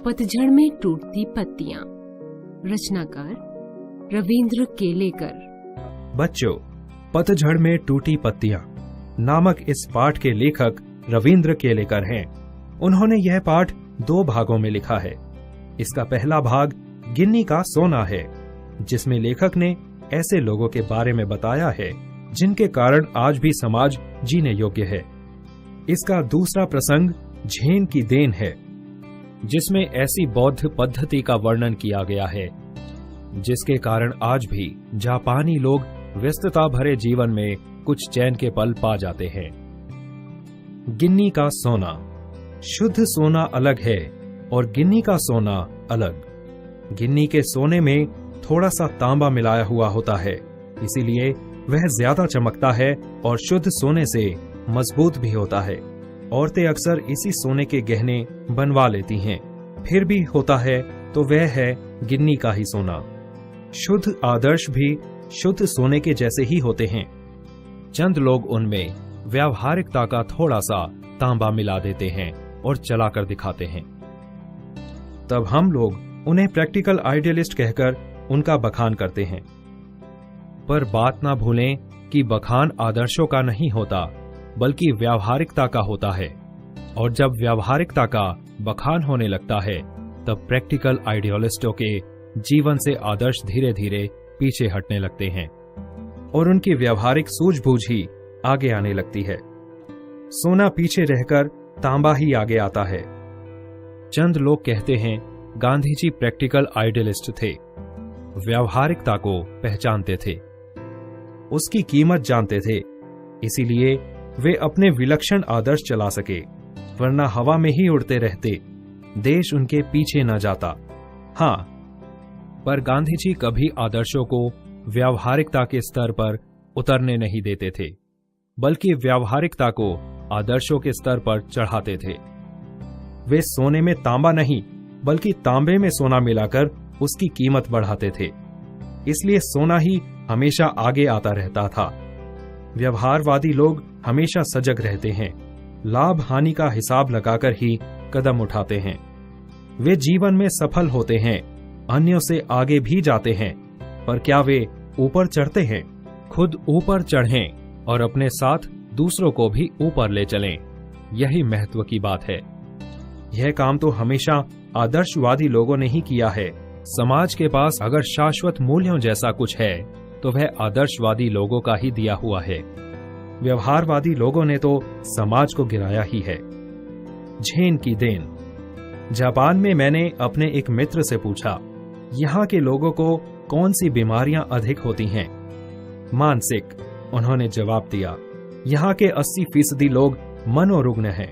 पतझड़ में टूटती पत्तियां। रचनाकार रविंद्र केलेकर। बच्चों, पतझड़ में टूटी पत्तियां नामक इस पाठ के लेखक रविंद्र केलेकर हैं। उन्होंने यह पाठ 2 भागों में लिखा है। इसका पहला भाग गिन्नी का सोना है, जिसमें लेखक ने ऐसे लोगों के बारे में बताया है जिनके कारण आज भी समाज जीने योग्य है। इसका दूसरा प्रसंग झेन की देन है, जिसमें ऐसी बौद्ध पद्धति का वर्णन किया गया है जिसके कारण आज भी जापानी लोग व्यस्तता भरे जीवन में कुछ चैन के पल पा जाते हैं। गिन्नी का सोना। शुद्ध सोना अलग है और गिन्नी का सोना अलग। गिन्नी के सोने में थोड़ा सा तांबा मिलाया हुआ होता है, इसीलिए वह ज्यादा चमकता है और शुद्ध सोने से मजबूत भी होता है। औरतें अक्सर इसी सोने के गहने बनवा लेती हैं। फिर भी होता है तो वह है गिन्नी का ही सोना। शुद्ध आदर्श भी शुद्ध सोने के जैसे ही होते हैं। चंद लोग उनमें व्यावहारिकता का थोड़ा सा तांबा मिला देते हैं और चलाकर दिखाते हैं। तब हम लोग उन्हें प्रैक्टिकल आइडियलिस्ट कहकर उनका बखान करते हैं। पर बात ना भूलें कि बखान आदर्शों का नहीं होता, बल्कि व्यावहारिकता का होता है। और जब व्यावहारिकता का बखान होने लगता है, तब प्रैक्टिकल आइडियलिस्टों के जीवन से आदर्श धीरे धीरे पीछे हटने लगते हैं और उनकी व्यावहारिक सूझबूझ ही आगे आने लगती है। सोना पीछे रहकर तांबा ही आगे आता है। चंद लोग कहते हैं गांधी जी प्रैक्टिकल आइडियलिस्ट थे, व्यावहारिकता को पहचानते थे, उसकी कीमत जानते थे, इसीलिए वे अपने विलक्षण आदर्श चला सके, वरना हवा में ही उड़ते रहते, देश उनके पीछे न जाता। हाँ, पर गांधी जी कभी आदर्शों को व्यावहारिकता के स्तर पर उतरने नहीं देते थे, बल्कि व्यावहारिकता को आदर्शों के स्तर पर चढ़ाते थे। वे सोने में तांबा नहीं, बल्कि तांबे में सोना मिलाकर उसकी कीमत बढ़ाते थे। इसलिए सोना ही हमेशा आगे आता रहता था। व्यवहारवादी लोग हमेशा सजग रहते हैं, लाभ हानि का हिसाब लगाकर ही कदम उठाते हैं। वे जीवन में सफल होते हैं, अन्यों से आगे भी जाते हैं, पर क्या वे ऊपर चढ़ते हैं? खुद ऊपर चढ़ें और अपने साथ दूसरों को भी ऊपर ले चलें, यही महत्व की बात है। यह काम तो हमेशा आदर्शवादी लोगों ने ही किया है। समाज के पास अगर शाश्वत मूल्यों जैसा कुछ है तो वह आदर्शवादी लोगों का ही दिया हुआ है। व्यवहारवादी लोगों ने तो समाज को गिराया ही है। झेन की देन। जापान में मैंने अपने एक मित्र से पूछा, यहाँ के लोगों को कौन सी बीमारियां अधिक होती हैं? मानसिक, उन्होंने जवाब दिया। यहाँ के 80% लोग मनोरुग्ण हैं।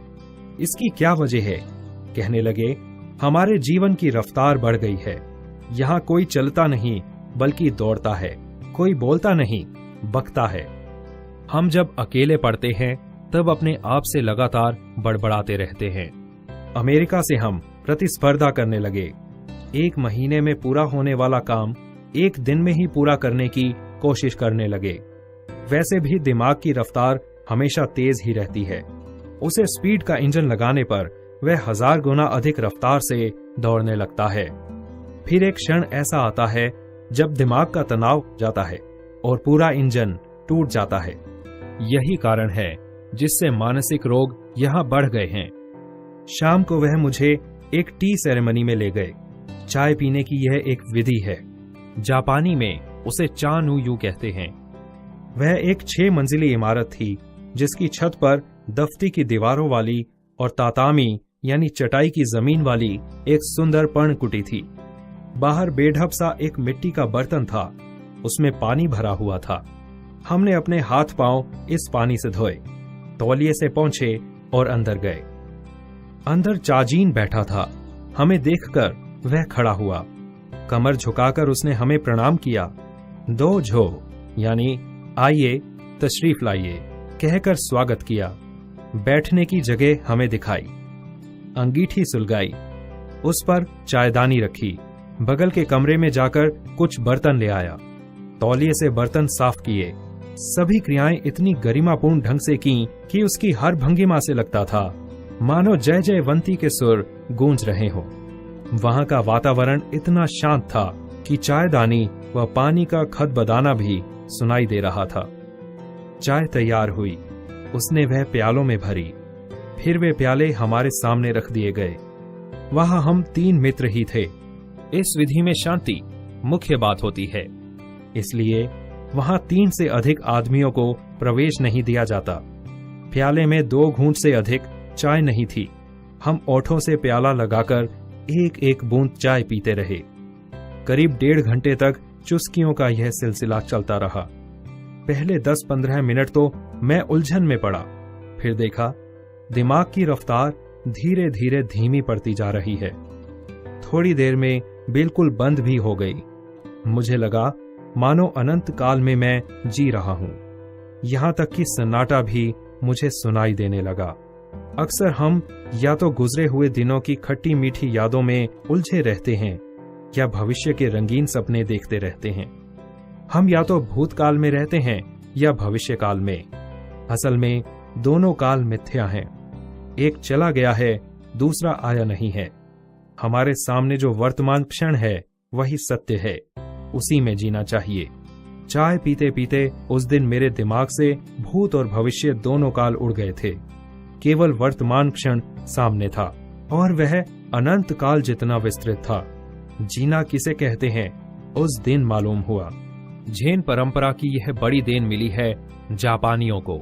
इसकी क्या वजह है? कहने लगे, हमारे जीवन की रफ्तार बढ़ गई है। यहाँ कोई चलता नहीं बल्कि दौड़ता है, कोई बोलता नहीं बकता है। हम जब अकेले पढ़ते हैं तब अपने आप से लगातार बड़बड़ाते रहते हैं। अमेरिका से हम प्रतिस्पर्धा करने लगे। 1 महीने में पूरा होने वाला काम 1 दिन में ही पूरा करने की कोशिश करने लगे। वैसे भी दिमाग की रफ्तार हमेशा तेज ही रहती है। उसे स्पीड का इंजन लगाने पर वह 1000 गुना अधिक रफ्तार से दौड़ने लगता है। फिर एक क्षण ऐसा आता है जब दिमाग का तनाव जाता है और पूरा इंजन टूट जाता है। यही कारण है जिससे मानसिक रोग यहाँ बढ़ गए हैं। शाम को वह मुझे एक टी सेरेमनी में ले गए। चाय पीने की यह एक विधि है। जापानी में उसे चा नु यू कहते हैं। वह एक 6 मंजिली इमारत थी, जिसकी छत पर दफ्ती की दीवारों वाली और तातामी यानी चटाई की जमीन वाली एक सुंदर पर्णकुटी थी। बाहर बेढप सा एक मिट्टी का बर्तन था, उसमें पानी भरा हुआ था। हमने अपने हाथ पांव इस पानी से धोए, तौलिए से पोंछे और अंदर गए। अंदर चाजीन बैठा था। हमें देखकर वह खड़ा हुआ। कमर झुकाकर उसने हमें प्रणाम किया। 2 झो यानी आइए तशरीफ लाइए कहकर स्वागत किया। बैठने की जगह हमें दिखाई, अंगीठी सुलगाई, उस पर चायदानी रखी। बगल के कमरे में जाकर कुछ बर्तन ले आया, तौलिए से बर्तन साफ किए। सभी क्रियाएं इतनी गरिमापूर्ण ढंग से की कि उसकी हर भंगिमा से लगता था मानो जय जयवंती के सुर गूंज रहे हों। वहां का वातावरण इतना शांत था कि चायदानी व पानी का खदबदाना भी सुनाई दे रहा था। चाय तैयार हुई, उसने वह प्यालों में भरी, फिर वे प्याले हमारे सामने रख दिए गए। वहां हम 3 मित्र ही थे। इस विधि में शांति मुख्य बात होती है, इसलिए वहां 3 से अधिक आदमियों को प्रवेश नहीं दिया जाता। प्याले में 2 घूंट से अधिक चाय नहीं थी। हम ओठों से प्याला लगाकर एक एक बूंद चाय पीते रहे। करीब 1.5 घंटे तक चुस्कियों का यह सिलसिला चलता रहा। पहले 10-15 मिनट तो मैं उलझन में पड़ा, फिर देखा दिमाग की रफ्तार धीरे धीरे धीमी पड़ती जा रही है। थोड़ी देर में बिल्कुल बंद भी हो गई। मुझे लगा मानो अनंत काल में मैं जी रहा हूं। यहां तक कि सन्नाटा भी मुझे सुनाई देने लगा। अक्सर हम या तो गुजरे हुए दिनों की खट्टी मीठी यादों में उलझे रहते हैं या भविष्य के रंगीन सपने देखते रहते हैं। हम या तो भूतकाल में रहते हैं या भविष्य काल में। असल में दोनों काल मिथ्या हैं। एक चला गया है, दूसरा आया नहीं है। हमारे सामने जो वर्तमान क्षण है वही सत्य है, उसी में जीना चाहिए। चाय पीते पीते उस दिन मेरे दिमाग से भूत और भविष्य दोनों काल उड़ गए थे। केवल वर्तमान क्षण सामने था और वह अनंत काल जितना विस्तृत था। जीना किसे कहते हैं उस दिन मालूम हुआ। झेन परंपरा की यह बड़ी देन मिली है जापानियों को।